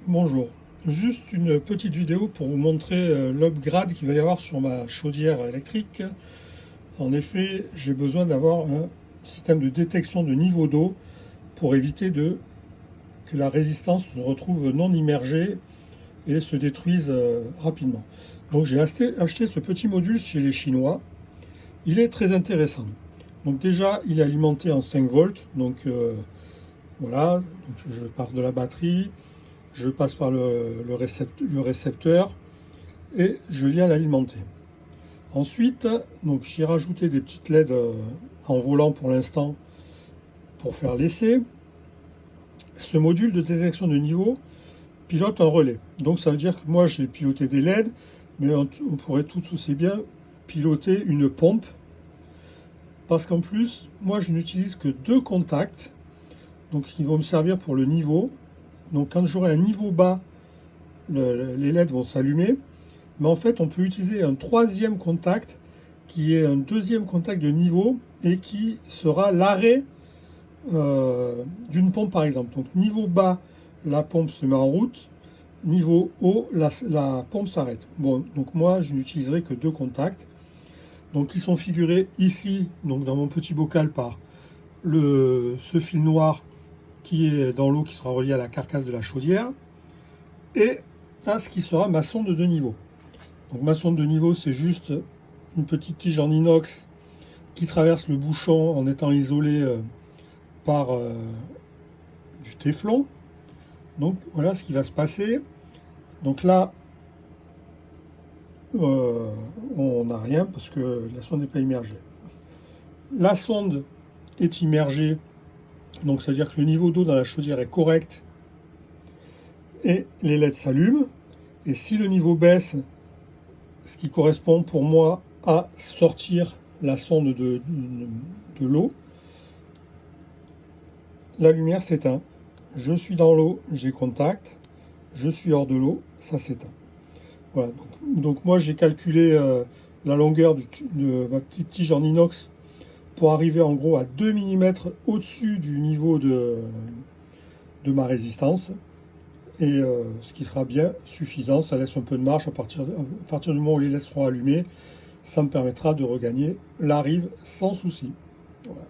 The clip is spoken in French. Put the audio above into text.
Bonjour, juste une petite vidéo pour vous montrer l'upgrade qu'il va y avoir sur ma chaudière électrique. En effet, j'ai besoin d'avoir un système de détection de niveau d'eau pour éviter que la résistance se retrouve non immergée et se détruise rapidement. Donc j'ai acheté ce petit module chez les Chinois. Il est très intéressant. Donc déjà, il est alimenté en 5 volts. Donc voilà, donc je pars de la batterie. Je passe par le récepteur et je viens l'alimenter. Ensuite, donc j'ai rajouté des petites LED en volant pour l'instant pour faire l'essai. Ce module de détection de niveau pilote un relais. Donc ça veut dire que moi j'ai piloté des LED, mais on pourrait tout aussi bien piloter une pompe. Parce qu'en plus, moi je n'utilise que 2 contacts. Donc ils vont me servir pour le niveau. Donc quand j'aurai un niveau bas, les LED vont s'allumer. Mais en fait, on peut utiliser un 3e contact qui est un 2e contact de niveau et qui sera l'arrêt d'une pompe par exemple. Donc niveau bas, la pompe se met en route. Niveau haut, la pompe s'arrête. Bon, donc moi, je n'utiliserai que 2 contacts. Donc ils sont figurés ici, donc dans mon petit bocal par ce fil noir qui est dans l'eau qui sera relié à la carcasse de la chaudière et à ce qui sera ma sonde de niveau. Donc ma sonde de niveau, c'est juste une petite tige en inox qui traverse le bouchon en étant isolée par du téflon. Donc voilà ce qui va se passer. Donc là, on n'a rien parce que la sonde n'est pas immergée. La sonde est immergée, donc ça veut dire que le niveau d'eau dans la chaudière est correct et les LED s'allument. Et si le niveau baisse, ce qui correspond pour moi à sortir la sonde de l'eau, la lumière s'éteint. Je suis dans l'eau, j'ai contact. Je suis hors de l'eau, ça s'éteint. Voilà, donc moi j'ai calculé la longueur de ma petite tige en inox pour arriver en gros à 2 mm au-dessus du niveau de ma résistance. Et ce qui sera bien suffisant, ça laisse un peu de marge à partir du moment où les LED seront allumés. Ça me permettra de regagner la rive sans souci. Voilà.